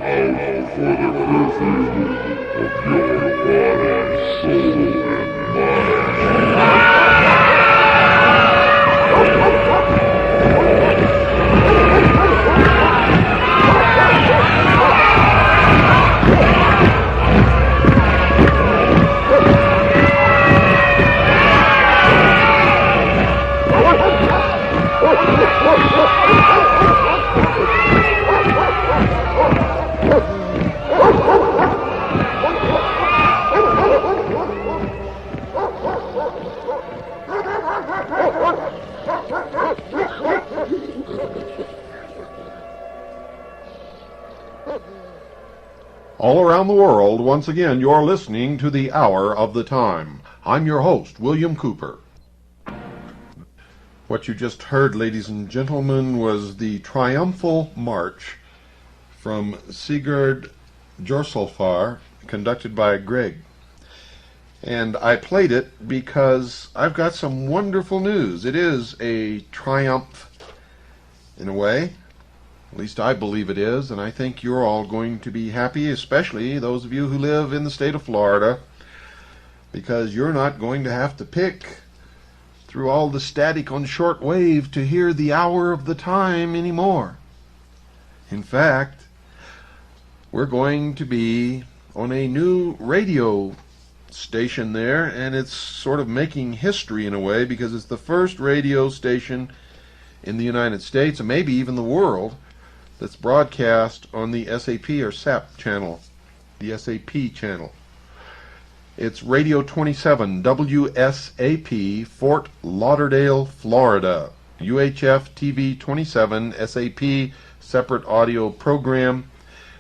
out for the fulfillment of your body, soul, and mind. All around the world, once again, you're listening to the Hour of the Time. I'm your host, William Cooper. What you just heard, ladies and gentlemen, was the triumphal march from Sigurd Jorsalfar, conducted by Greg. And I played it because I've got some wonderful news. It is a triumph, in a way. At least I believe it is, and I think you're all going to be happy, especially those of you who live in the state of Florida, because you're not going to have to pick through all the static on shortwave to hear the Hour of the Time anymore. In fact, we're going to be on a new radio station there, and it's sort of making history in a way, because it's the first radio station in the United States, and maybe even the world, that's broadcast on the SAP or SAP channel, the SAP channel. It's Radio 27, WSAP, Fort Lauderdale, Florida. UHF TV 27, SAP, separate audio program.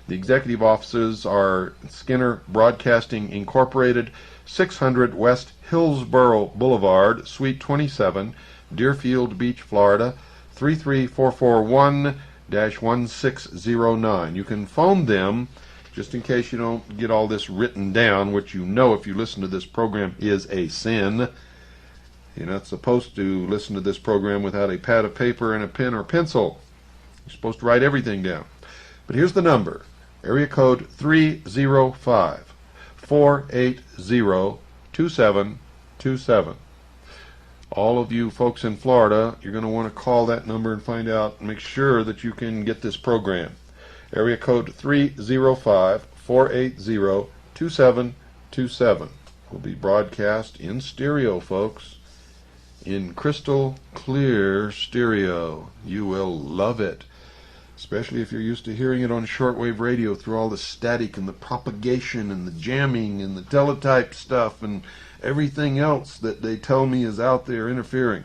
The executive offices are Skinner Broadcasting Incorporated, 600 West Hillsborough Boulevard, Suite 27, Deerfield Beach, Florida, 33441-1609. You can phone them, just in case you don't get all this written down, which you know if you listen to this program is a sin. You're not supposed to listen to this program without a pad of paper and a pen or pencil. You're supposed to write everything down. But here's the number. Area code 305-480-2727. All of you folks in Florida, you're going to want to call that number and find out and make sure that you can get this program. Area code 305-480-2727 will be broadcast in stereo, folks. In crystal clear stereo. You will love it. Especially if you're used to hearing it on shortwave radio through all the static and the propagation and the jamming and the teletype stuff and everything else that they tell me is out there interfering.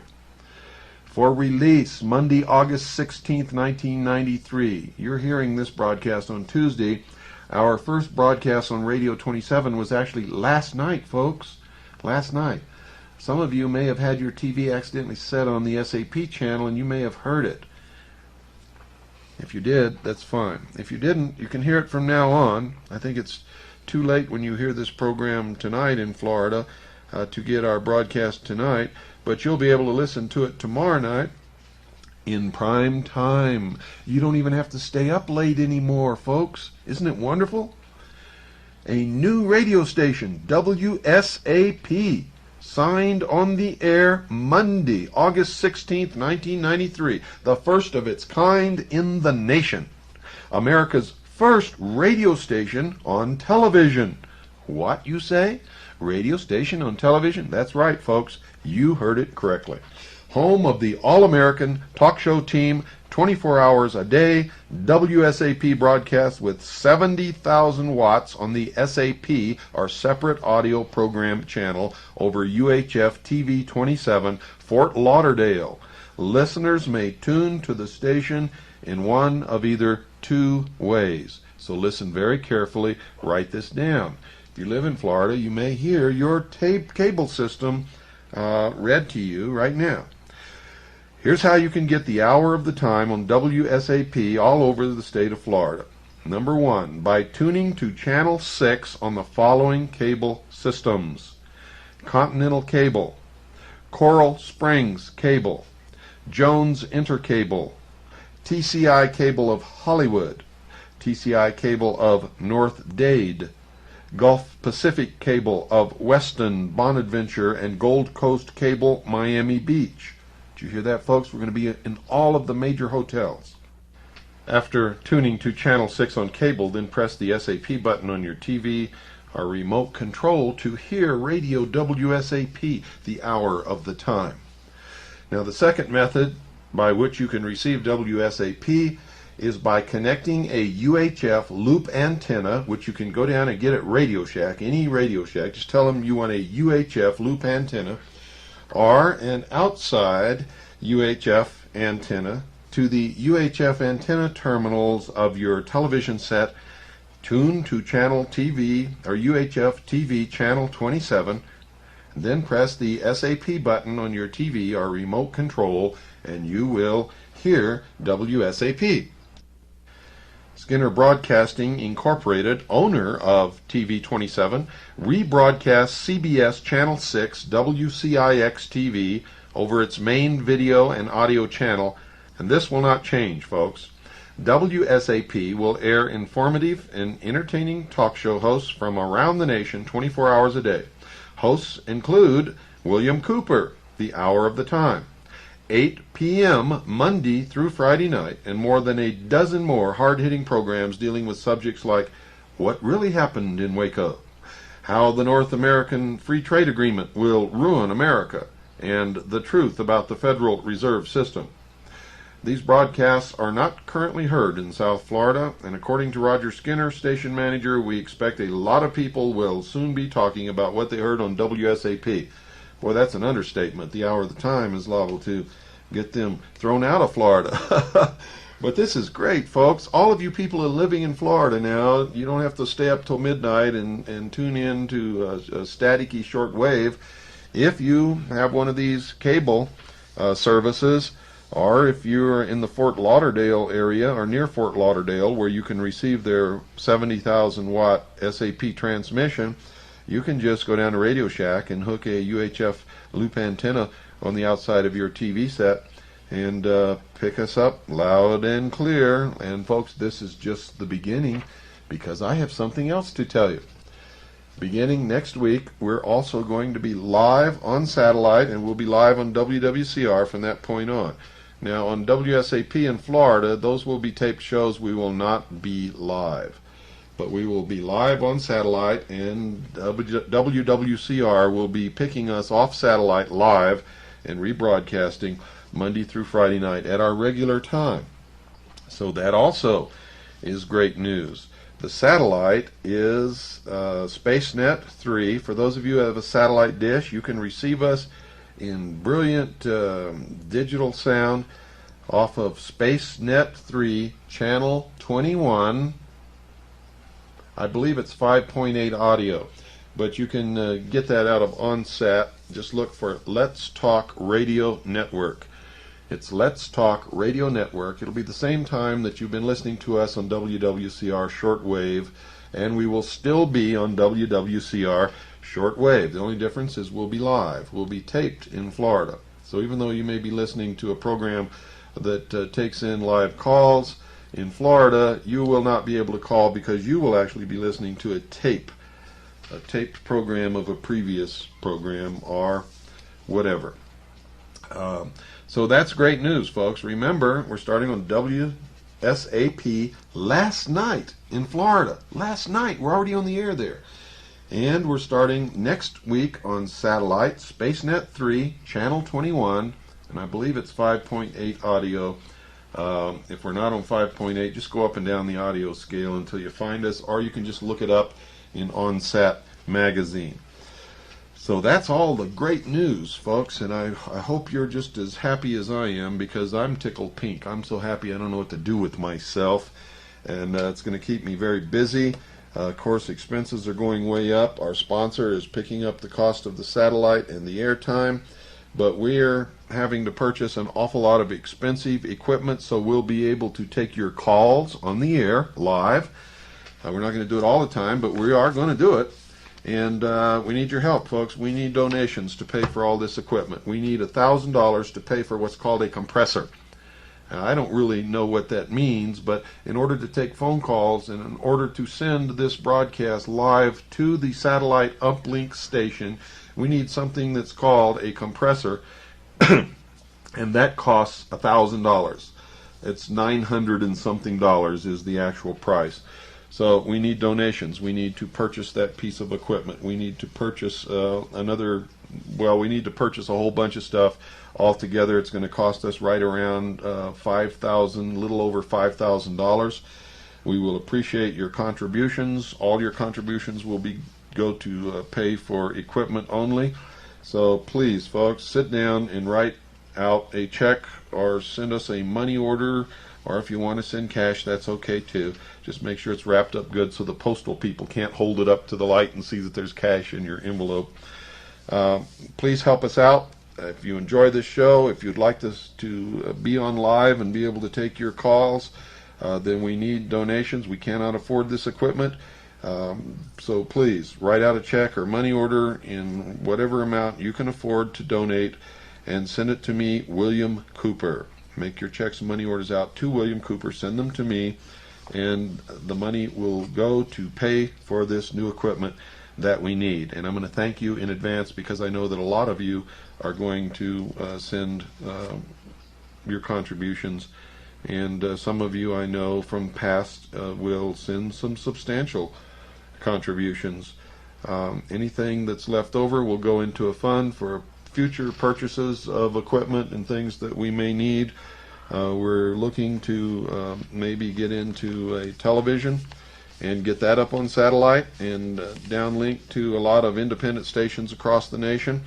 For release, Monday, August 16th, 1993. You're hearing this broadcast on Tuesday. Our first broadcast on Radio 27 was actually last night, folks. Last night. Some of you may have had your TV accidentally set on the SAP channel and you may have heard it. If you did, that's fine. If you didn't, you can hear it from now on. I think it's too late when you hear this program tonight in Florida to get our broadcast tonight, but you'll be able to listen to it tomorrow night in prime time. You don't even have to stay up late anymore, folks. Isn't it wonderful? A new radio station, WSAP, signed on the air Monday, August 16th, 1993, the first of its kind in the nation. America's first radio station on television. What, you say? Radio station on television? That's right, folks. You heard it correctly. Home of the All-American talk show team, 24 hours a day, WSAP broadcast with 70,000 watts on the SAP, our separate audio program channel, over UHF TV 27, Fort Lauderdale. Listeners may tune to the station in one of either two ways. So listen very carefully. Write this down. If you live in Florida, you may hear your cable system read to you right now. Here's how you can get the Hour of the Time on WSAP all over the state of Florida. Number one, by tuning to Channel 6 on the following cable systems: Continental Cable, Coral Springs Cable, Jones Intercable, TCI Cable of Hollywood, TCI cable of North Dade, Gulf Pacific cable of Weston, Bonaventure, and Gold Coast cable, Miami Beach. Did you hear that, folks? We're going to be in all of the major hotels. After tuning to Channel 6 on cable, then press the SAP button on your TV or remote control to hear radio WSAP, the hour of the time. Now, the second method by which you can receive WSAP is by connecting a UHF loop antenna, which you can go down and get at Radio Shack, any Radio Shack. Just tell them you want a UHF loop antenna or an outside UHF antenna to the UHF antenna terminals of your television set. Tune to channel TV or UHF TV channel 27, and then press the SAP button on your TV or remote control, and you will hear WSAP. Skinner Broadcasting Incorporated, owner of TV 27, rebroadcasts CBS Channel 6 WCIX-TV over its main video and audio channel, and this will not change, folks. WSAP will air informative and entertaining talk show hosts from around the nation 24 hours a day. Hosts include William Cooper, the hour of the time, 8 p.m. Monday through Friday night, and more than a dozen more hard-hitting programs dealing with subjects like what really happened in Waco, how the North American Free Trade Agreement will ruin America, and the truth about the Federal Reserve System. These broadcasts are not currently heard in South Florida, and according to Roger Skinner, station manager, we expect a lot of people will soon be talking about what they heard on WSAP. Boy, that's an understatement. The hour of the time is liable to get them thrown out of Florida. But this is great, folks. All of you people are living in Florida now. You don't have to stay up till midnight and tune in to a staticky shortwave. If you have one of these cable services, or if you're in the Fort Lauderdale area or near Fort Lauderdale where you can receive their 70,000 watt SAP transmission, you can just go down to Radio Shack and hook a UHF loop antenna on the outside of your TV set and pick us up loud and clear. And folks, this is just the beginning, because I have something else to tell you. Beginning next week, we're also going to be live on satellite, and we'll be live on WWCR from that point on. Now, on WSAP in Florida, those will be taped shows. We will not be live. But we will be live on satellite, and WWCR will be picking us off satellite live and rebroadcasting Monday through Friday night at our regular time. So that also is great news. The satellite is SpaceNet 3. For those of you who have a satellite dish, you can receive us in brilliant digital sound off of SpaceNet 3, channel 21. I believe it's 5.8 audio, but you can get that out of OnSat. Just look for Let's Talk Radio Network. It's Let's Talk Radio Network. It'll be the same time that you've been listening to us on WWCR shortwave, and we will still be on WWCR shortwave. The only difference is we'll be live. We'll be taped in Florida. So even though you may be listening to a program that takes in live calls, in Florida, you will not be able to call, because you will actually be listening to a taped program of a previous program or whatever. So that's great news, folks. Remember, we're starting on WSAP last night in Florida. Last night. We're already on the air there. And we're starting next week on satellite, SpaceNet 3, channel 21, and I believe it's 5.8 audio. If we're not on 5.8, just go up and down the audio scale until you find us, or you can just look it up in OnSat magazine. So that's all the great news, folks, and I hope you're just as happy as I am, because I'm tickled pink. I'm so happy I don't know what to do with myself, and it's going to keep me very busy. Of course, expenses are going way up. Our sponsor is picking up the cost of the satellite and the airtime, but we're having to purchase an awful lot of expensive equipment, so we'll be able to take your calls on the air live. We're not going to do it all the time, but we are going to do it. And we need your help, folks. We need donations to pay for all this equipment. We need $1,000 to pay for what's called a compressor. I don't really know what that means, but in order to take phone calls and in order to send this broadcast live to the satellite uplink station, we need something that's called a compressor, and that costs $1,000. It's $900 and something is the actual price. So we need donations. We need to purchase that piece of equipment. We need to purchase we need to purchase a whole bunch of stuff. Altogether, it's going to cost us right around $5,000, little over $5,000. We will appreciate your contributions. All your contributions will go to pay for equipment only. So please, folks, sit down and write out a check or send us a money order, or if you want to send cash, that's okay too. Just make sure it's wrapped up good so the postal people can't hold it up to the light and see that there's cash in your envelope. Please help us out. If you enjoy this show, if you'd like us to be on live and be able to take your calls, then we need donations. We cannot afford this equipment. So please write out a check or money order in whatever amount you can afford to donate and send it to me, William Cooper. Make your checks and money orders out to William Cooper. Send them to me, and the money will go to pay for this new equipment that we need. And I'm going to thank you in advance because I know that a lot of you are going to send your contributions, and some of you I know from past will send some substantial contributions. Anything that's left over will go into a fund for future purchases of equipment and things that we may need. We're looking to maybe get into a television and get that up on satellite and downlink to a lot of independent stations across the nation.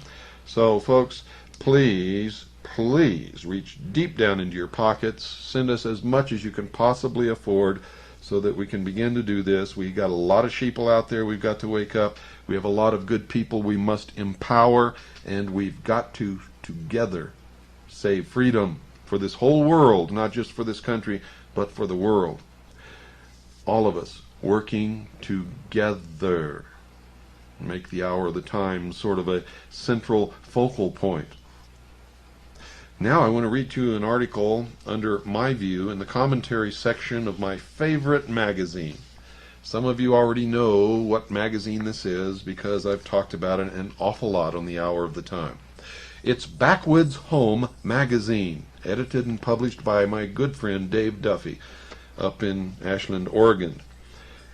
So folks, please reach deep down into your pockets. Send us as much as you can possibly afford so that we can begin to do this. We got a lot of sheeple out there we've got to wake up. We have a lot of good people we must empower, and we've got to together save freedom for this whole world, not just for this country, but for the world. All of us working together. Make the hour of the time sort of a central focal point. Now I want to read to you an article under my view in the commentary section of my favorite magazine. Some of you already know what magazine this is because I've talked about it an awful lot on the hour of the time. It's Backwoods Home Magazine, edited and published by my good friend Dave Duffy up in Ashland, Oregon.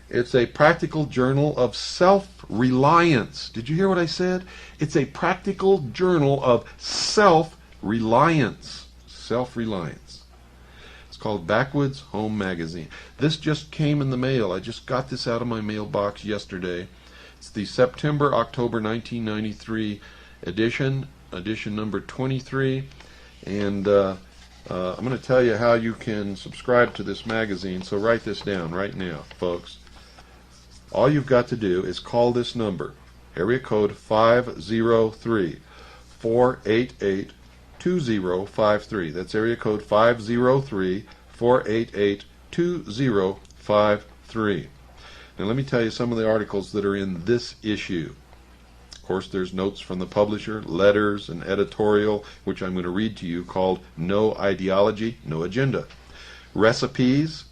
It's a practical journal of self-reliance. Did you hear what I said? It's a practical journal of self-reliance. Self-reliance. It's called Backwoods Home Magazine. This just came in the mail. I just got this out of my mailbox yesterday. It's the September-October 1993 edition number 23. And I'm going to tell you how you can subscribe to this magazine. So write this down right now, folks. All you've got to do is call this number, area code 503-488-2053. That's area code 503-488-2053. Now let me tell you some of the articles that are in this issue. Of course, there's notes from the publisher, letters, an editorial, which I'm going to read to you, called No Ideology, No Agenda. Recipes,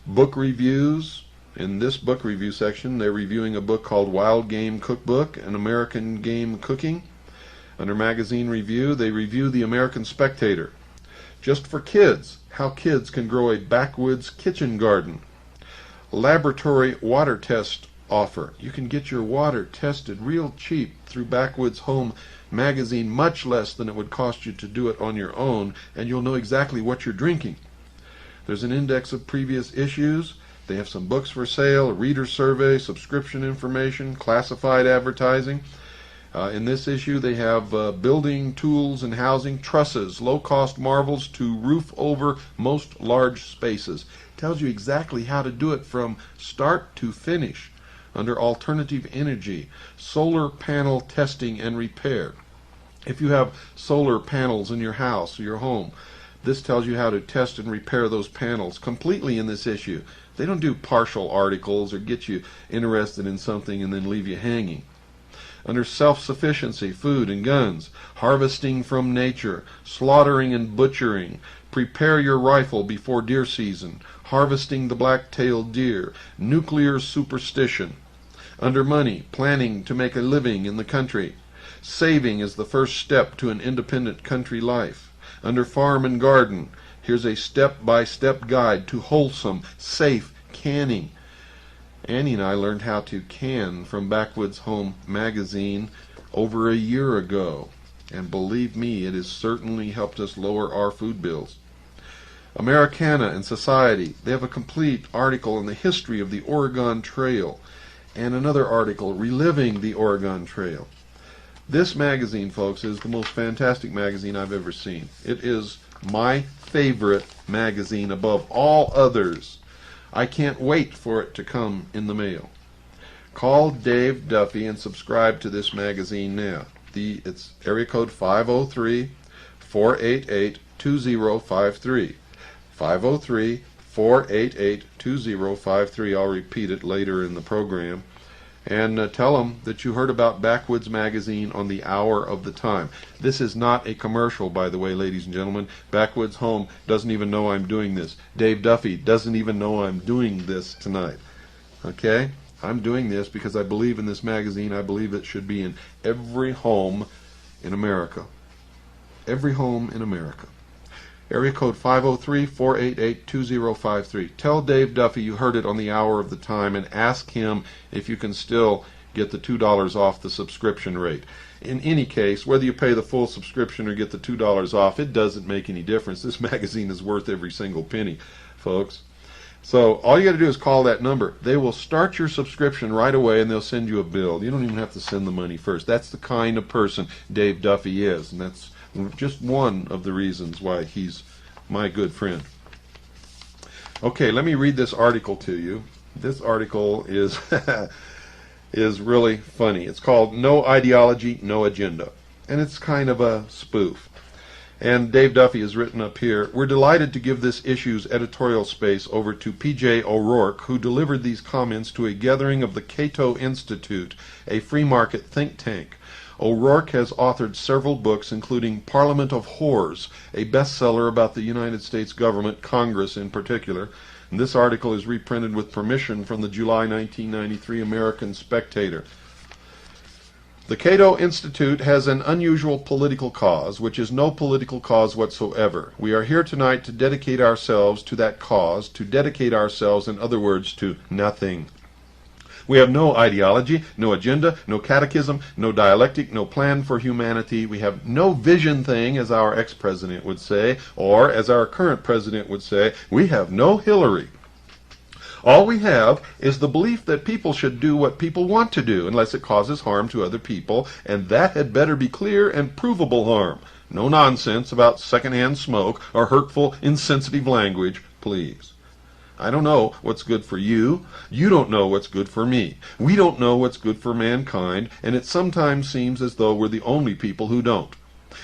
book reviews. In this book review section, they're reviewing a book called Wild Game Cookbook, An American Game Cooking. Under Magazine Review, they review the American Spectator. Just for Kids, How Kids Can Grow a Backwoods Kitchen Garden. Laboratory Water Test Offer. You can get your water tested real cheap through Backwoods Home Magazine, much less than it would cost you to do it on your own, and you'll know exactly what you're drinking. There's an index of previous issues. They have some books for sale, a reader survey, subscription information, classified advertising. In this issue, they have building tools and housing, trusses, low-cost marvels to roof over most large spaces. Tells you exactly how to do it from start to finish. Under alternative energy, solar panel testing and repair. If you have solar panels in your house or your home, this tells you how to test and repair those panels completely in this issue. They don't do partial articles or get you interested in something and then leave you hanging. under self-sufficiency, food and guns, harvesting from nature, slaughtering and butchering, prepare your rifle before deer season, harvesting the black-tailed deer, nuclear superstition. Under money, planning to make a living in the country. Saving is the first step to an independent country life. Under farm and garden, here's a step-by-step guide to wholesome, safe canning. Annie and I learned how to can from Backwoods Home magazine over a year ago. And believe me, it has certainly helped us lower our food bills. Americana and Society, they have a complete article on the history of the Oregon Trail and another article reliving the Oregon Trail. This magazine, folks, is the most fantastic magazine I've ever seen. It is my favorite magazine above all others. I can't wait for it to come in the mail. Call Dave Duffy and subscribe to this magazine now. It's area code 503-488-2053. 503-488-2053. I'll repeat it later in the program. And tell them that you heard about Backwoods Magazine on the hour of the time. This is not a commercial, by the way, ladies and gentlemen. Backwoods Home doesn't even know I'm doing this. Dave Duffy doesn't even know I'm doing this tonight. Okay? I'm doing this because I believe in this magazine. I believe it should be in every home in America. Every home in America. Area code 503-488-2053. Tell Dave Duffy you heard it on the hour of the time and ask him if you can still get the $2 off the subscription rate. In any case, whether you pay the full subscription or get the $2 off, it doesn't make any difference. This magazine is worth every single penny, folks. So all you got to do is call that number. They will start your subscription right away and they'll send you a bill. You don't even have to send the money first. That's the kind of person Dave Duffy is, and that's just one of the reasons why he's my good friend. Okay, let me read this article to you. This article is is really funny. It's called No Ideology, No Agenda, and it's kind of a spoof. And Dave Duffy has written up here, we're delighted to give this issue's editorial space over to P.J. O'Rourke, who delivered these comments to a gathering of the Cato Institute, a free market think tank. O'Rourke has authored several books, including Parliament of Whores, a bestseller about the United States government, Congress in particular. And this article is reprinted with permission from the July 1993 American Spectator. The Cato Institute has an unusual political cause, which is no political cause whatsoever. We are here tonight to dedicate ourselves to that cause, to dedicate ourselves, in other words, to nothing. We have no ideology, no agenda, no catechism, no dialectic, no plan for humanity. We have no vision thing, as our ex-president would say, or as our current president would say, we have no Hillary. All we have is the belief that people should do what people want to do, unless it causes harm to other people, and that had better be clear and provable harm. No nonsense about secondhand smoke or hurtful, insensitive language, please. I don't know what's good for you. You don't know what's good for me. We don't know what's good for mankind, and it sometimes seems as though we're the only people who don't.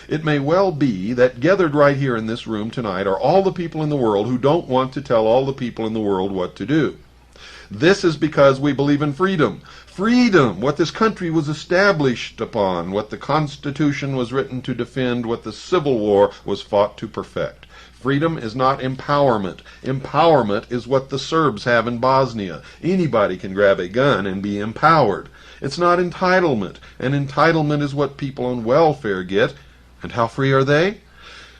It may well be that gathered right here in this room tonight are all the people in the world who don't want to tell all the people in the world what to do. This is because we believe in freedom. Freedom, what this country was established upon, what the Constitution was written to defend, what the Civil War was fought to perfect. Freedom is not empowerment. Empowerment is what the Serbs have in Bosnia. Anybody can grab a gun and be empowered. It's not entitlement. And entitlement is what people on welfare get. And how free are they?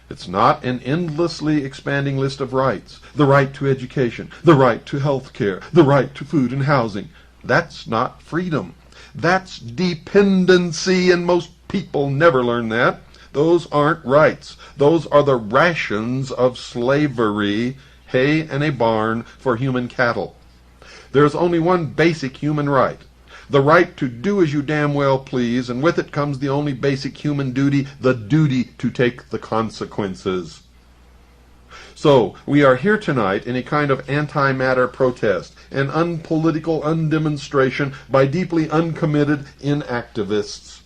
It's not an endlessly expanding list of rights. The right to education, the right to health care, the right to food and housing. That's not freedom. That's dependency, and most people never learn that. Those aren't rights. Those are the rations of slavery, hay and a barn for human cattle. There's only one basic human right. The right to do as you damn well please, and with it comes the only basic human duty, the duty to take the consequences. So, we are here tonight in a kind of antimatter protest, an unpolitical undemonstration by deeply uncommitted inactivists.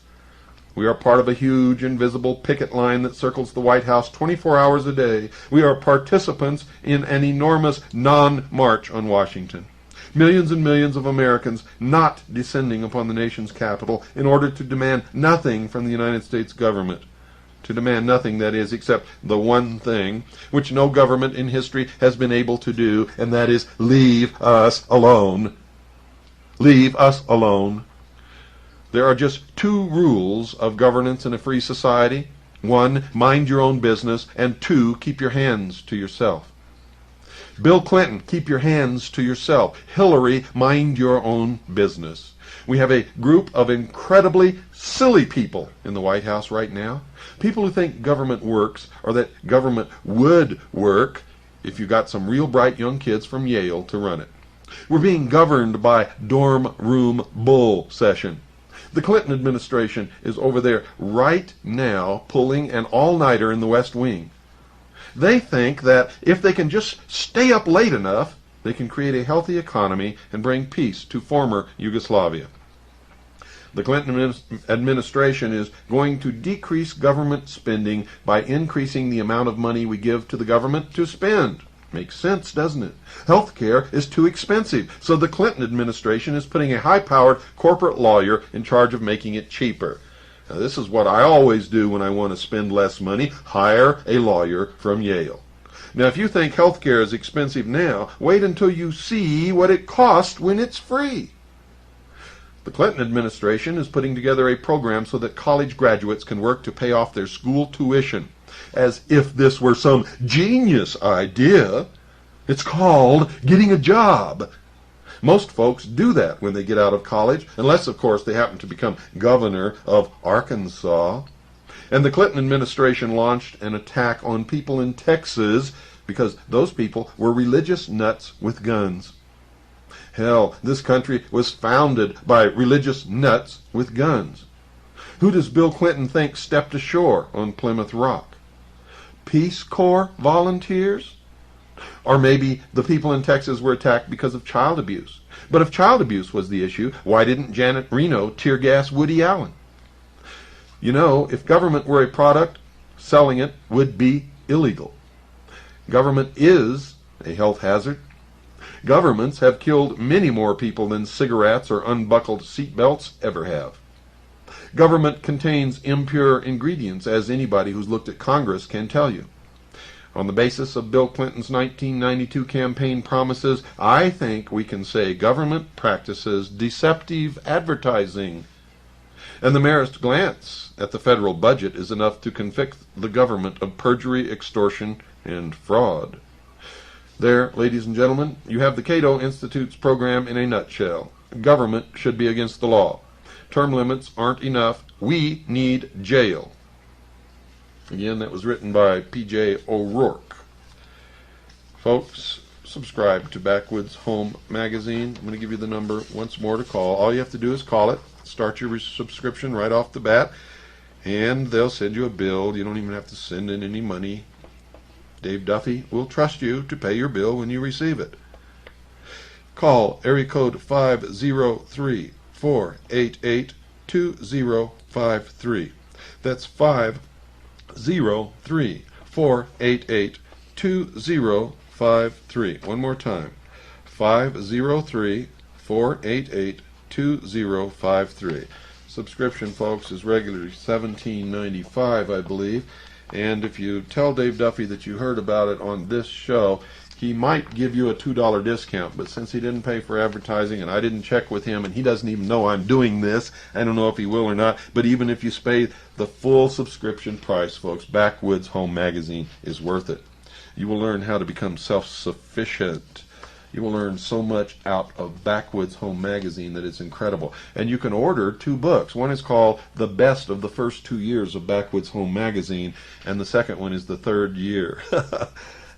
We are part of a huge invisible picket line that circles the White House 24 hours a day. We are participants in an enormous non-march on Washington. Millions and millions of Americans not descending upon the nation's capital in order to demand nothing from the United States government. To demand nothing, that is, except the one thing which no government in history has been able to do, and that is leave us alone. Leave us alone. There are just two rules of governance in a free society. One, mind your own business, and two, keep your hands to yourself. Bill Clinton, keep your hands to yourself. Hillary, mind your own business. We have a group of incredibly silly people in the White House right now. People who think government works, or that government would work if you got some real bright young kids from Yale to run it. We're being governed by dorm room bull session. The Clinton administration is over there right now pulling an all-nighter in the West Wing. They think that if they can just stay up late enough, they can create a healthy economy and bring peace to former Yugoslavia. The Clinton administration is going to decrease government spending by increasing the amount of money we give to the government to spend. Makes sense, doesn't it? Healthcare is too expensive, so the Clinton administration is putting a high-powered corporate lawyer in charge of making it cheaper. Now, this is what I always do when I want to spend less money: hire a lawyer from Yale. Now, if you think healthcare is expensive now, wait until you see what it costs when it's free. The Clinton administration is putting together a program so that college graduates can work to pay off their school tuition. As if this were some genius idea. It's called getting a job. Most folks do that when they get out of college, unless, of course, they happen to become governor of Arkansas. And the Clinton administration launched an attack on people in Texas because those people were religious nuts with guns. Hell, this country was founded by religious nuts with guns. Who does Bill Clinton think stepped ashore on Plymouth Rock? Peace Corps volunteers? Or maybe the people in Texas were attacked because of child abuse. But if child abuse was the issue, why didn't Janet Reno tear gas Woody Allen? You know, if government were a product, selling it would be illegal. Government is a health hazard. Governments have killed many more people than cigarettes or unbuckled seatbelts ever have. Government contains impure ingredients, as anybody who's looked at Congress can tell you. On the basis of Bill Clinton's 1992 campaign promises, I think we can say government practices deceptive advertising. And the merest glance at the federal budget is enough to convict the government of perjury, extortion, and fraud. There, ladies and gentlemen, you have the Cato Institute's program in a nutshell. Government should be against the law. Term limits aren't enough. We need jail. Again, that was written by P.J. O'Rourke. Folks, subscribe to Backwoods Home Magazine. I'm going to give you the number once more to call. All you have to do is call it. Start your subscription right off the bat, and they'll send you a bill. You don't even have to send in any money. Dave Duffy will trust you to pay your bill when you receive it. Call area code 503-488-2053. That's 503-488-2053. One more time. 503-488-2053. Subscription, folks, is regularly $17.95, I believe. And if you tell Dave Duffy that you heard about it on this show, he might give you a $2 discount. But since he didn't pay for advertising and I didn't check with him and he doesn't even know I'm doing this, I don't know if he will or not. But even if you pay the full subscription price, folks, Backwoods Home Magazine is worth it. You will learn how to become self-sufficient. You will learn so much out of Backwoods Home Magazine that it's incredible. And you can order 2 books. One is called The Best of the First 2 Years of Backwoods Home Magazine, and the second one is The Third Year.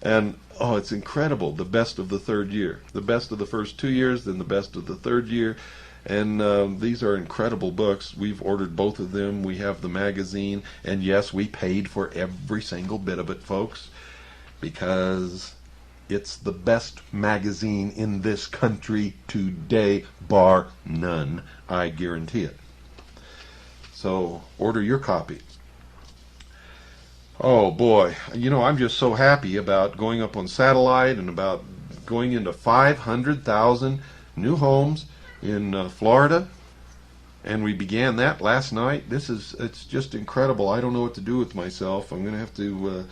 And, oh, it's incredible, the best of the third year. The best of the first 2 years, then the best of the third year. And these are incredible books. We've ordered both of them. We have the magazine. And yes, we paid for every single bit of it, folks, because it's the best magazine in this country today, bar none. I guarantee it. So order your copy. Oh boy, you know, I'm just so happy about going up on satellite and about going into 500,000 new homes in Florida, and we began that last night. It's just incredible. I don't know what to do with myself. I'm going to have to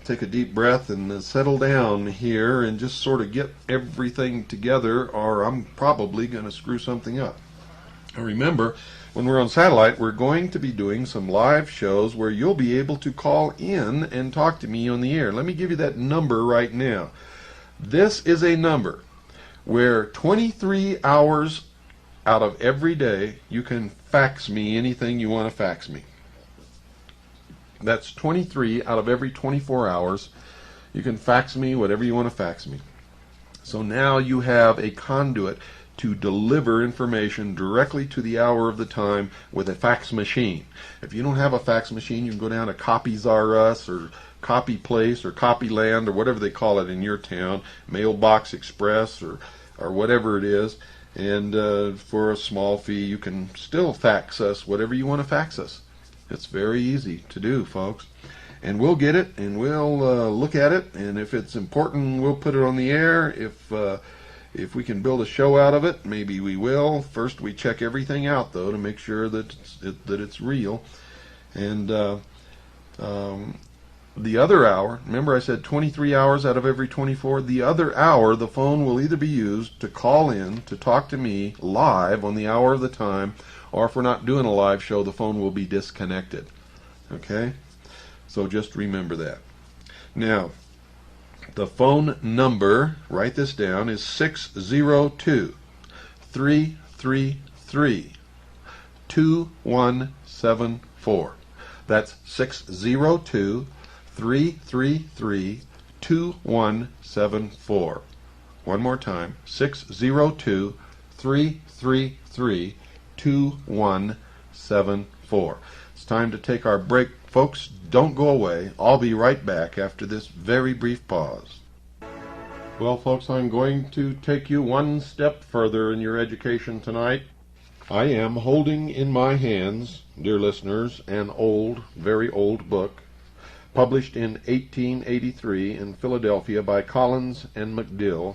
take a deep breath and settle down here and just sort of get everything together, or I'm probably going to screw something up. Now remember, when we're on satellite, we're going to be doing some live shows where you'll be able to call in and talk to me on the air. Let me give you that number right now. This is a number where 23 hours out of every day you can fax me anything you want to fax me. That's 23 out of every 24 hours. You can fax me whatever you want to fax me. So now you have a conduit to deliver information directly to the hour of the time with a fax machine. If you don't have a fax machine, you can go down to Copies R Us or Copy Place or Copyland or whatever they call it in your town, Mailbox Express or whatever it is, and for a small fee you can still fax us whatever you want to fax us. It's very easy to do, folks. And we'll get it, and we'll look at it, and if it's important, we'll put it on the air. If we can build a show out of it, maybe we will. First, we check everything out, though, to make sure that it's real. And the other hour, remember I said 23 hours out of every 24? The other hour, the phone will either be used to call in, to talk to me live on the hour of the time, or if we're not doing a live show, the phone will be disconnected. Okay? So just remember that. Now, the phone number, write this down, is 602-333-2174. That's 602-333-2174. One more time, 602-333-2174. It's time to take our break. Folks, don't go away. I'll be right back after this very brief pause. Well, folks, I'm going to take you one step further in your education tonight. I am holding in my hands, dear listeners, an old, very old book, published in 1883 in Philadelphia by Collins and McDill.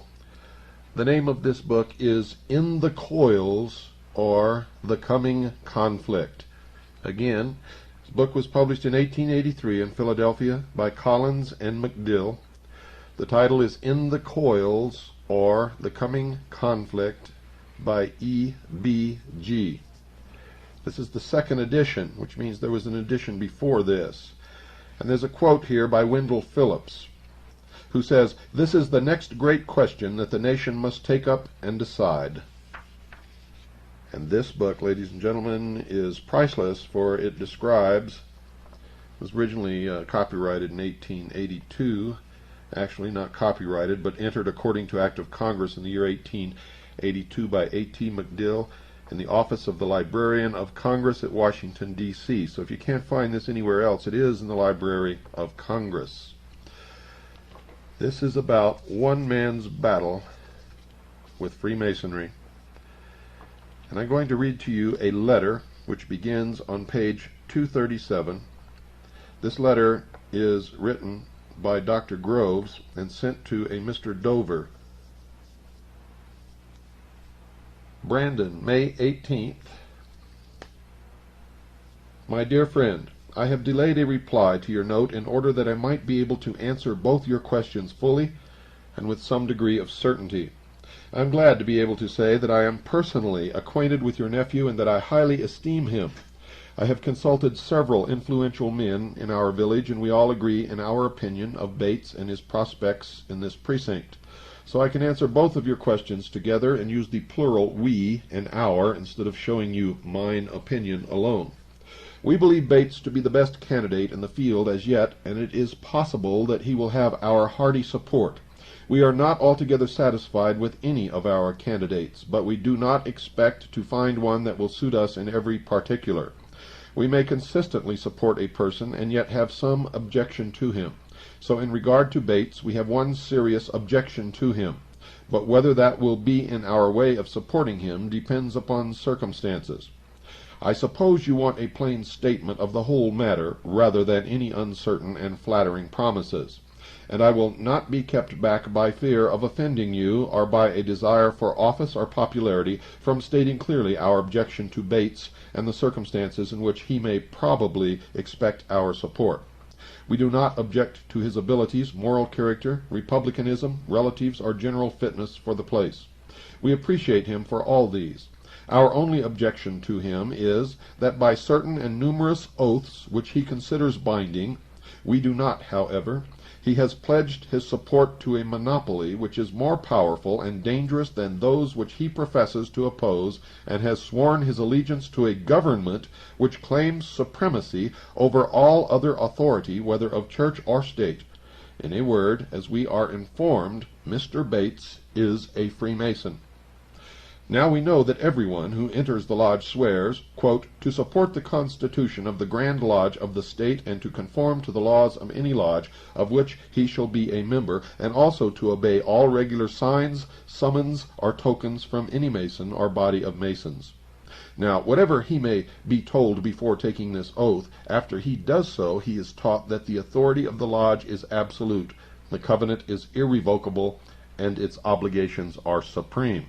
The name of this book is In the Coils, or The Coming Conflict. Again, this book was published in 1883 in Philadelphia by Collins and McDill. The title is In the Coils, or The Coming Conflict, by E.B.G. This is the second edition, which means there was an edition before this. And there's a quote here by Wendell Phillips, who says, "This is the next great question that the nation must take up and decide." And this book, ladies and gentlemen, is priceless, for it describes, it was originally copyrighted in 1882, actually not copyrighted, but entered according to Act of Congress in the year 1882 by A.T. McDill in the Office of the Librarian of Congress at Washington, D.C. So if you can't find this anywhere else, it is in the Library of Congress. This is about one man's battle with Freemasonry. And I'm going to read to you a letter which begins on page 237. This letter is written by Dr. Groves and sent to a Mr. Dover. Brandon, May 18th. My dear friend, I have delayed a reply to your note in order that I might be able to answer both your questions fully and with some degree of certainty. I am glad to be able to say that I am personally acquainted with your nephew and that I highly esteem him. I have consulted several influential men in our village, and we all agree in our opinion of Bates and his prospects in this precinct. So I can answer both of your questions together and use the plural we and our instead of showing you mine opinion alone. We believe Bates to be the best candidate in the field as yet, and it is possible that he will have our hearty support. We are not altogether satisfied with any of our candidates, but we do not expect to find one that will suit us in every particular. We may consistently support a person and yet have some objection to him. So in regard to Bates, we have one serious objection to him. But whether that will be in our way of supporting him depends upon circumstances. I suppose you want a plain statement of the whole matter, rather than any uncertain and flattering promises. and I will not be kept back by fear of offending you or by a desire for office or popularity from stating clearly our objection to Bates and the circumstances in which he may probably expect our support. We do not object to his abilities, moral character, republicanism, relatives, or general fitness for the place. We appreciate him for all these. Our only objection to him is that by certain and numerous oaths which he considers binding, we do not, however, he has pledged his support to a monopoly which is more powerful and dangerous than those which he professes to oppose, and has sworn his allegiance to a government which claims supremacy over all other authority, whether of church or state. In a word, as we are informed, Mr. Bates is a Freemason. Now we know that everyone who enters the lodge swears, quote, to support the Constitution of the Grand Lodge of the state and to conform to the laws of any lodge of which he shall be a member, and also to obey all regular signs, summons, or tokens from any Mason or body of Masons. Now, whatever he may be told before taking this oath, after he does so, he is taught that the authority of the lodge is absolute, the covenant is irrevocable, and its obligations are supreme.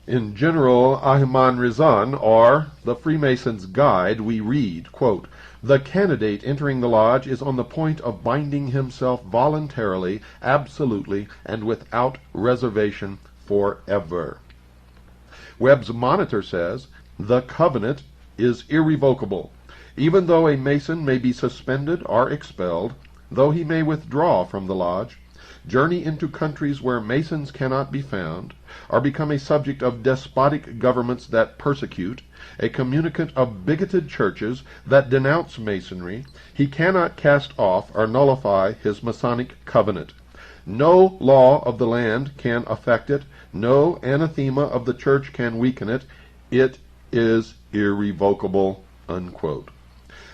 In General Ahimad Rezan, or the Freemason's Guide, we read, quote, the candidate entering the lodge is on the point of binding himself voluntarily, absolutely, and without reservation forever. Webb's Monitor says, the covenant is irrevocable. Even though a Mason may be suspended or expelled, though he may withdraw from the lodge, journey into countries where Masons cannot be found, or become a subject of despotic governments that persecute, a communicant of bigoted churches that denounce Masonry, he cannot cast off or nullify his Masonic covenant. No law of the land can affect it, no anathema of the church can weaken it, it is irrevocable, unquote.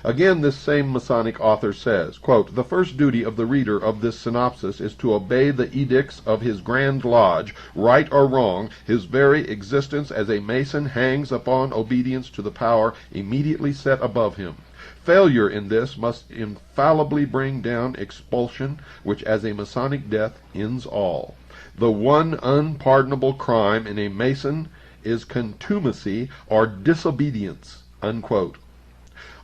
Again, this same Masonic author says, quote, the first duty of the reader of this synopsis is to obey the edicts of his Grand Lodge. Right or wrong, his very existence as a Mason hangs upon obedience to the power immediately set above him. Failure in this must infallibly bring down expulsion, which as a Masonic death ends all. The one unpardonable crime in a Mason is contumacy or disobedience, unquote.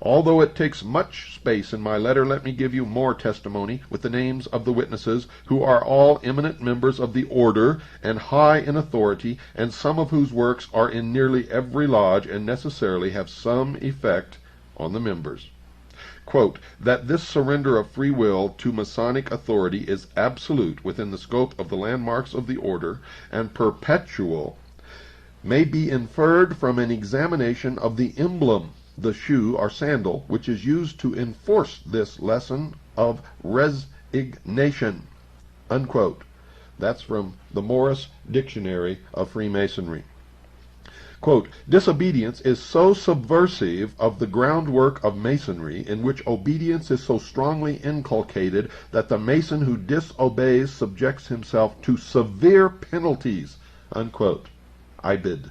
Although it takes much space in my letter, let me give you more testimony with the names of the witnesses, who are all eminent members of the order and high in authority, and some of whose works are in nearly every lodge and necessarily have some effect on the members. Quote, that this surrender of free will to Masonic authority is absolute within the scope of the landmarks of the order and perpetual may be inferred from an examination of the emblem, the shoe or sandal, which is used to enforce this lesson of resignation, unquote. That's from the Morris Dictionary of Freemasonry. Quote, disobedience is so subversive of the groundwork of Masonry, in which obedience is so strongly inculcated, that the Mason who disobeys subjects himself to severe penalties, unquote. Ibid.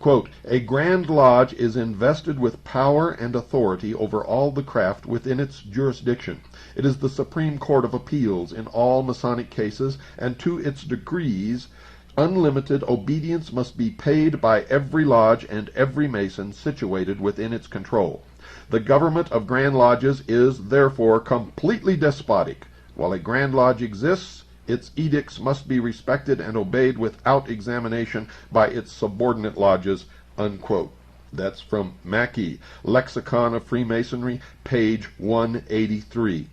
Quote, a Grand Lodge is invested with power and authority over all the craft within its jurisdiction. It is the Supreme Court of Appeals in all Masonic cases, and to its decrees unlimited obedience must be paid by every lodge and every Mason situated within its control. The government of Grand Lodges is, therefore, completely despotic. While a Grand Lodge exists, its edicts must be respected and obeyed without examination by its subordinate lodges, unquote. That's from Mackey, Lexicon of Freemasonry, page 183.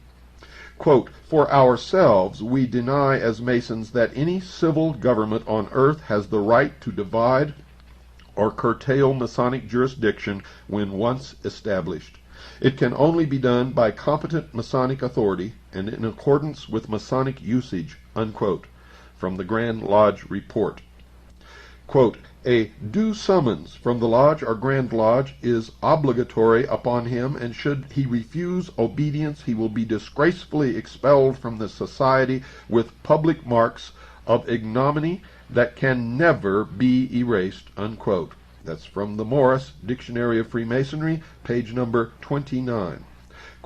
Quote, for ourselves, we deny as Masons that any civil government on earth has the right to divide or curtail Masonic jurisdiction when once established. It can only be done by competent Masonic authority and in accordance with Masonic usage, unquote, from the Grand Lodge Report. Quote, a due summons from the Lodge or Grand Lodge is obligatory upon him, and should he refuse obedience, he will be disgracefully expelled from the society with public marks of ignominy that can never be erased, unquote. That's from the Morris Dictionary of Freemasonry, page number 29.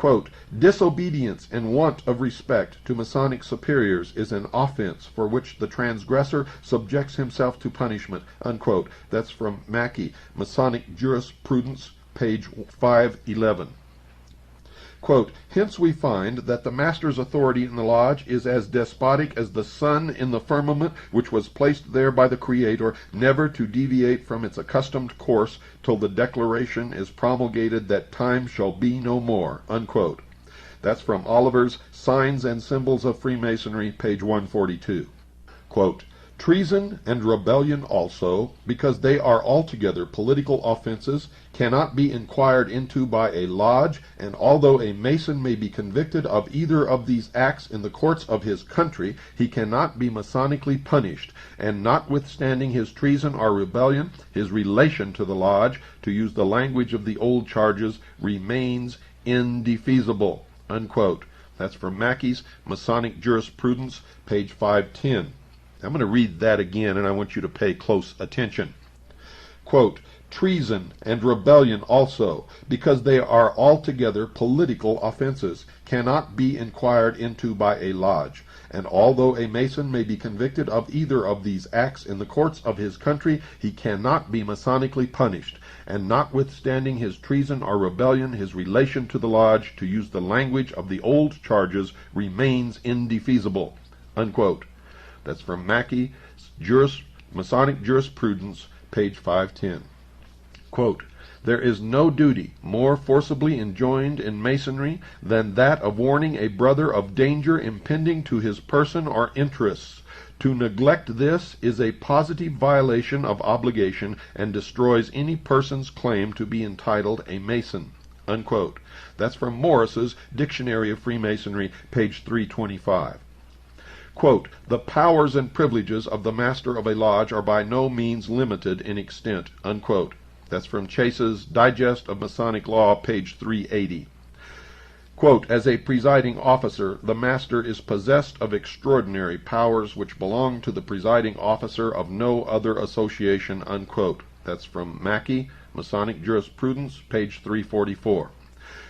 Quote, disobedience and want of respect to Masonic superiors is an offense for which the transgressor subjects himself to punishment. Unquote. That's from Mackey, Masonic Jurisprudence, page 511. Quote, hence we find that the master's authority in the lodge is as despotic as the sun in the firmament, which was placed there by the Creator, never to deviate from its accustomed course till the declaration is promulgated that time shall be no more. Unquote. That's from Oliver's Signs and Symbols of Freemasonry, page 142. Quote, treason and rebellion also, because they are altogether political offenses, cannot be inquired into by a lodge, and although a Mason may be convicted of either of these acts in the courts of his country, he cannot be Masonically punished, and notwithstanding his treason or rebellion, his relation to the lodge, to use the language of the old charges, remains indefeasible. Unquote. That's from Mackey's Masonic Jurisprudence, page 510. I'm going to read that again, and I want you to pay close attention. Quote, treason and rebellion also, because they are altogether political offenses, cannot be inquired into by a lodge, and although a Mason may be convicted of either of these acts in the courts of his country, he cannot be Masonically punished, and notwithstanding his treason or rebellion, his relation to the lodge, to use the language of the old charges, remains indefeasible. Unquote. That's from Mackey, Masonic Jurisprudence, page 510. Quote, there is no duty more forcibly enjoined in Masonry than that of warning a brother of danger impending to his person or interests. To neglect this is a positive violation of obligation and destroys any person's claim to be entitled a Mason. Unquote. That's from Morris's Dictionary of Freemasonry, page 325. Quote, the powers and privileges of the master of a lodge are by no means limited in extent. Unquote. That's from Chase's Digest of Masonic Law, page 380. Quote, as a presiding officer, the master is possessed of extraordinary powers which belong to the presiding officer of no other association. Unquote. That's from Mackey, Masonic Jurisprudence, page 344.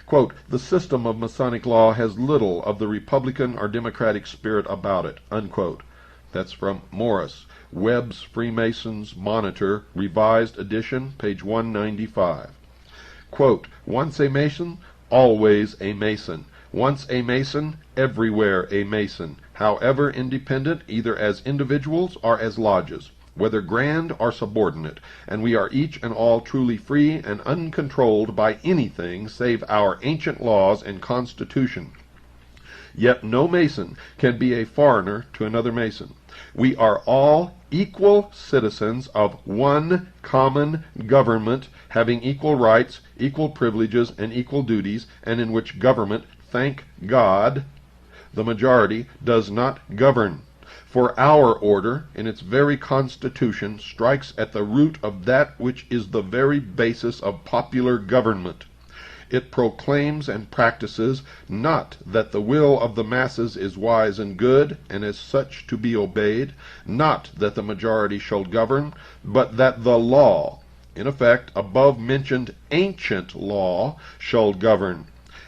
Quote, the system of Masonic law has little of the Republican or Democratic spirit about it. Unquote. That's from Morris, Webb's Freemasons Monitor, revised edition, page 195. Quote, once a Mason, always a Mason. Once a Mason, everywhere a Mason, however independent, either as individuals or as lodges, whether grand or subordinate, and we are each and all truly free and uncontrolled by anything save our ancient laws and constitution. Yet no Mason can be a foreigner to another Mason. We are all equal citizens of one common government, having equal rights, equal privileges, and equal duties, and in which government, thank God, the majority does not govern. For our order, in its very constitution, strikes at the root of that which is the very basis of popular government. It proclaims and practices, not that the will of the masses is wise and good, and as such to be obeyed, not that the majority shall govern, but that the law, in effect, above-mentioned ancient law, shall govern.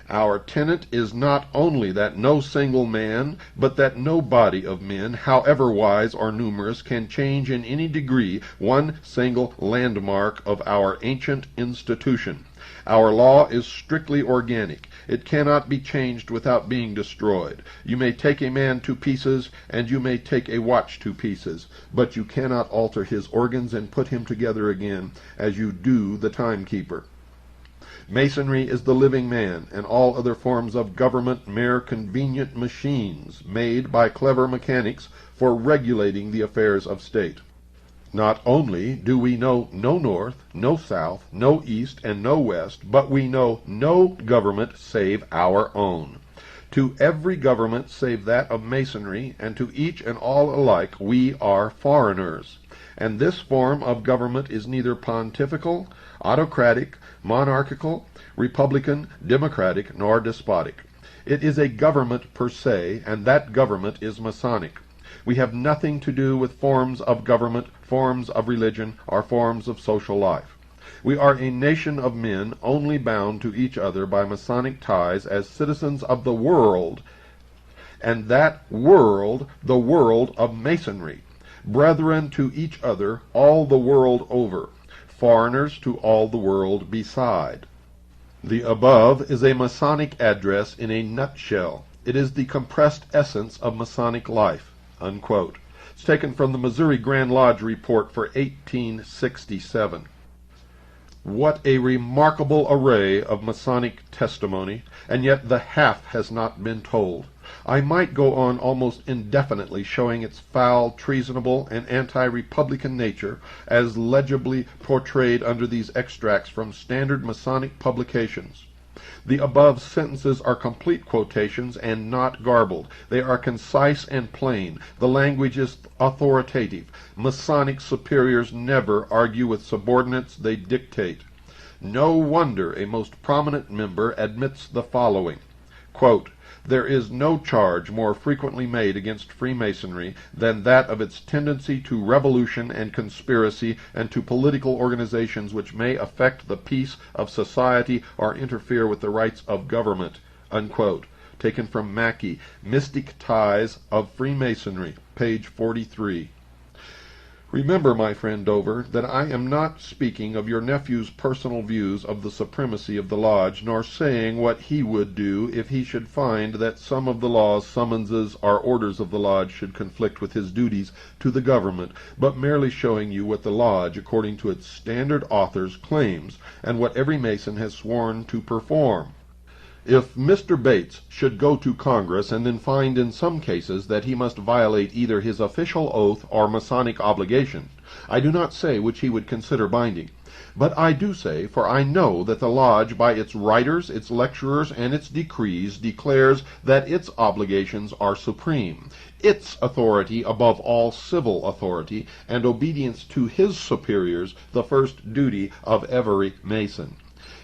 Our tenet is not only that no single man, but that no body of men, however wise or numerous, can change in any degree one single landmark of our ancient institution. Our law is strictly organic. It cannot be changed without being destroyed. You may take a man to pieces, and you may take a watch to pieces, but you cannot alter his organs and put him together again, as you do the timekeeper. Masonry is the living man, and all other forms of government mere convenient machines made by clever mechanics for regulating the affairs of state. Not only do we know no north, no south, no east, and no west, but we know no government save our own. To every government save that of Masonry, and to each and all alike, we are foreigners. And this form of government is neither pontifical, autocratic, monarchical, republican, democratic, nor despotic. It is a government per se, and that government is Masonic. We have nothing to do with forms of government, forms of religion, or forms of social life. We are a nation of men only bound to each other by Masonic ties as citizens of the world, and that world the world of Masonry, brethren to each other all the world over, foreigners to all the world beside. The above is a Masonic address in a nutshell. It is the compressed essence of Masonic life." Unquote. It's taken from the Missouri Grand Lodge report for 1867. What a remarkable array of Masonic testimony, and yet the half has not been told. I might go on almost indefinitely showing its foul, treasonable, and anti-republican nature as legibly portrayed under these extracts from standard Masonic publications. The above sentences are complete quotations and not garbled. They are concise and plain. The language is authoritative. Masonic superiors never argue with subordinates, they dictate. No wonder a most prominent member admits the following, quote, "There is no charge more frequently made against Freemasonry than that of its tendency to revolution and conspiracy and to political organizations which may affect the peace of society or interfere with the rights of government." Unquote. Taken from Mackey, Mystic Ties of Freemasonry, page 43. Remember, my friend Dover, that I am not speaking of your nephew's personal views of the supremacy of the Lodge, nor saying what he would do if he should find that some of the laws, summonses, or orders of the Lodge should conflict with his duties to the government, but merely showing you what the Lodge, according to its standard authors, claims, and what every Mason has sworn to perform. If Mr. Bates should go to Congress and then find in some cases that he must violate either his official oath or Masonic obligation, I do not say which he would consider binding. But I do say, for I know that the Lodge by its writers, its lecturers, and its decrees declares that its obligations are supreme, its authority above all civil authority, and obedience to his superiors the first duty of every Mason.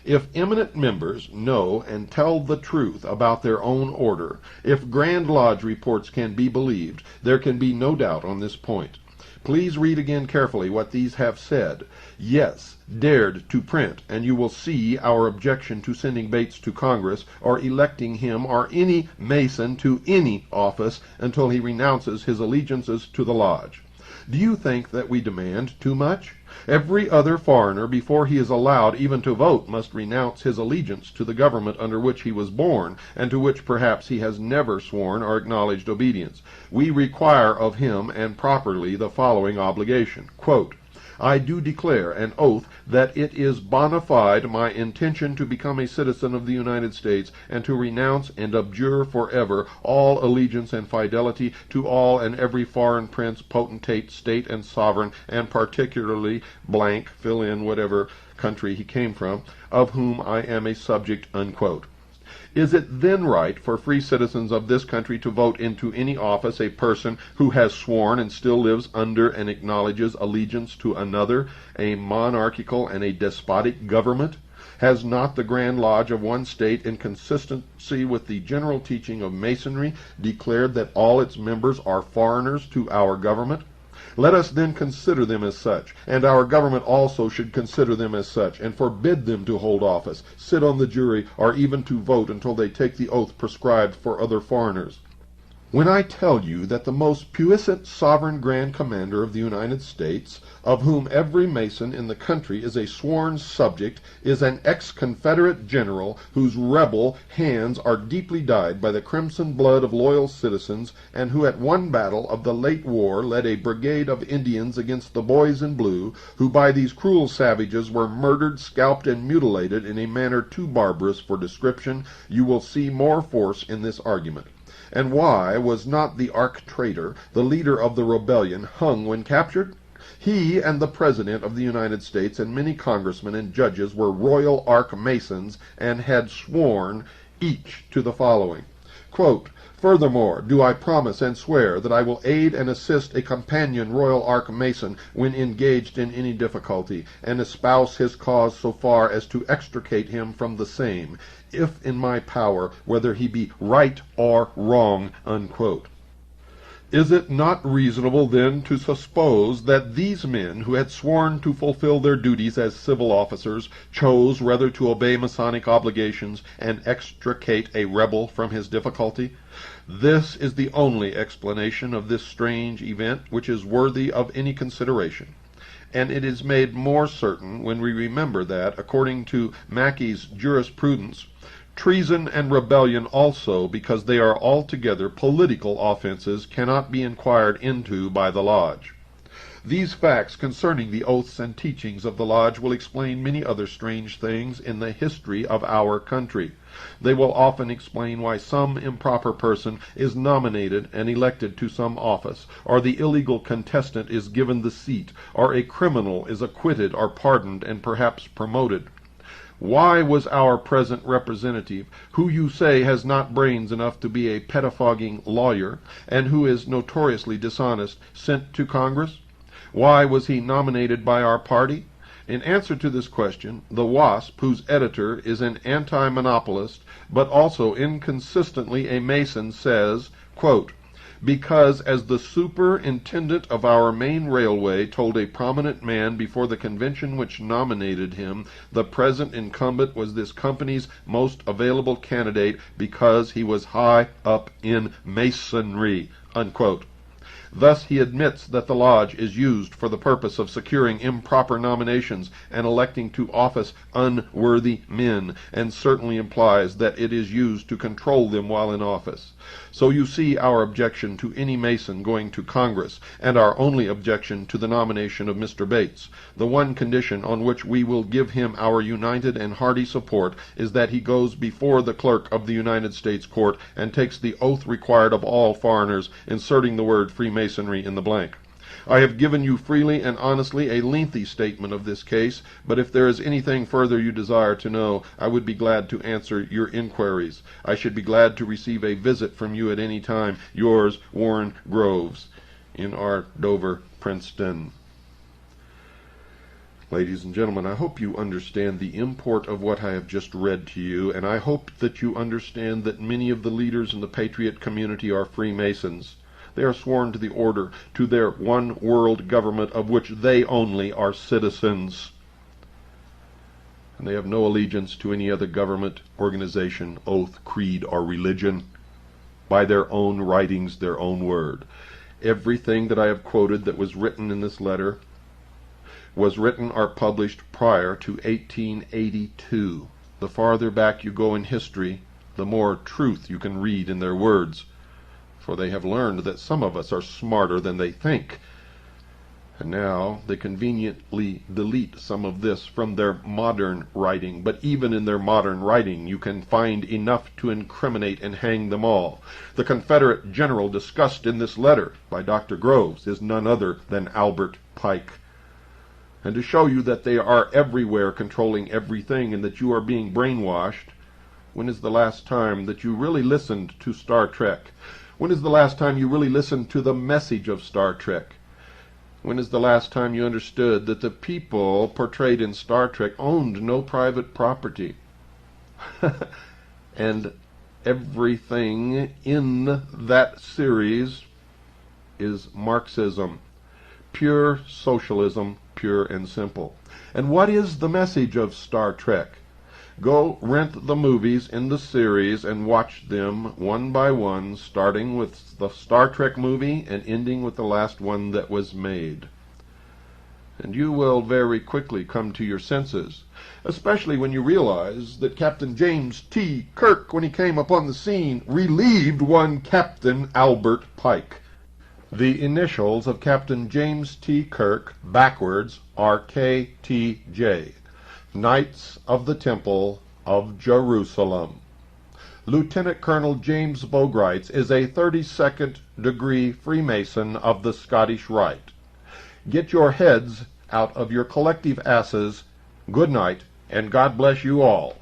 If eminent members know and tell the truth about their own order, if Grand Lodge reports can be believed, there can be no doubt on this point. Please read again carefully what these have said. Yes, dared to print, and you will see our objection to sending Bates to Congress or electing him or any Mason to any office until he renounces his allegiances to the Lodge. Do you think that we demand too much? Every other foreigner, before he is allowed even to vote, must renounce his allegiance to the government under which he was born, and to which perhaps he has never sworn or acknowledged obedience. We require of him, and properly, the following obligation. Quote, "I do declare an oath that it is bona fide my intention to become a citizen of the United States, and to renounce and abjure forever all allegiance and fidelity to all and every foreign prince, potentate, state, and sovereign, and particularly blank, fill in whatever country he came from, of whom I am a subject." Unquote. Is it then right for free citizens of this country to vote into any office a person who has sworn and still lives under and acknowledges allegiance to another, a monarchical and a despotic government? Has not the Grand Lodge of one state, in consistency with the general teaching of Masonry, declared that all its members are foreigners to our government? Let us then consider them as such, and our government also should consider them as such, and forbid them to hold office, sit on the jury, or even to vote until they take the oath prescribed for other foreigners. When I tell you that the most puissant sovereign Grand Commander of the United States, of whom every Mason in the country is a sworn subject, is an ex-Confederate general whose rebel hands are deeply dyed by the crimson blood of loyal citizens, and who at one battle of the late war led a brigade of Indians against the boys in blue, who by these cruel savages were murdered, scalped, and mutilated in a manner too barbarous for description, you will see more force in this argument. And why was not the arch-traitor, the leader of the rebellion, hung when captured? He and the President of the United States and many congressmen and judges were Royal Arch-Masons and had sworn each to the following. Quote, "Furthermore, do I promise and swear that I will aid and assist a companion Royal Arch-Mason when engaged in any difficulty, and espouse his cause so far as to extricate him from the same, if in my power, whether he be right or wrong." Unquote. Is it not reasonable, then, to suppose that these men, who had sworn to fulfill their duties as civil officers, chose rather to obey Masonic obligations and extricate a rebel from his difficulty? This is the only explanation of this strange event which is worthy of any consideration. And it is made more certain when we remember that, according to Mackey's jurisprudence, treason and rebellion also, because they are altogether political offenses, cannot be inquired into by the Lodge. These facts concerning the oaths and teachings of the Lodge will explain many other strange things in the history of our country. They will often explain why some improper person is nominated and elected to some office, or the illegal contestant is given the seat, or a criminal is acquitted or pardoned and perhaps promoted. Why was our present representative, who you say has not brains enough to be a pettifogging lawyer, and who is notoriously dishonest, sent to Congress? Why was he nominated by our party? In answer to this question, the WASP, whose editor is an anti-monopolist, but also inconsistently a Mason, says, quote, "Because as the superintendent of our main railway told a prominent man before the convention which nominated him, the present incumbent was this company's most available candidate because he was high up in Masonry," unquote. Thus he admits that the Lodge is used for the purpose of securing improper nominations and electing to office unworthy men, and certainly implies that it is used to control them while in office. So you see our objection to any Mason going to Congress, and our only objection to the nomination of Mr. Bates. The one condition on which we will give him our united and hearty support is that he goes before the clerk of the United States Court and takes the oath required of all foreigners, inserting the word Freemasonry in the blank. I have given you freely and honestly a lengthy statement of this case, but if there is anything further you desire to know, I would be glad to answer your inquiries. I should be glad to receive a visit from you at any time. Yours, Warren Groves, in our Dover, Princeton. Ladies and gentlemen, I hope you understand the import of what I have just read to you, and I hope that you understand that many of the leaders in the Patriot community are Freemasons. They are sworn to the order, to their one world government of which they only are citizens. And they have no allegiance to any other government, organization, oath, creed, or religion. By their own writings, their own word. Everything that I have quoted that was written in this letter was written or published prior to 1882. The farther back you go in history, the more truth you can read in their words. For they have learned that some of us are smarter than they think. And now they conveniently delete some of this from their modern writing, but even in their modern writing you can find enough to incriminate and hang them all. The Confederate general discussed in this letter by Dr. Groves is none other than Albert Pike. And to show you that they are everywhere controlling everything and that you are being brainwashed, when is the last time that you really listened to Star Trek? When is the last time you really listened to the message of Star Trek? When is the last time you understood that the people portrayed in Star Trek owned no private property? And everything in that series is Marxism, pure socialism, pure and simple. And what is the message of Star Trek? Go rent the movies in the series and watch them one by one, starting with the Star Trek movie and ending with the last one that was made. And you will very quickly come to your senses, especially when you realize that Captain James T. Kirk, when he came upon the scene, relieved one Captain Albert Pike. The initials of Captain James T. Kirk, backwards, are KTJ. Knights of the Temple of Jerusalem. Lieutenant Colonel James Bogrites is a 32nd degree Freemason of the Scottish Rite. Get your heads out of your collective asses. Good night, and God bless you all.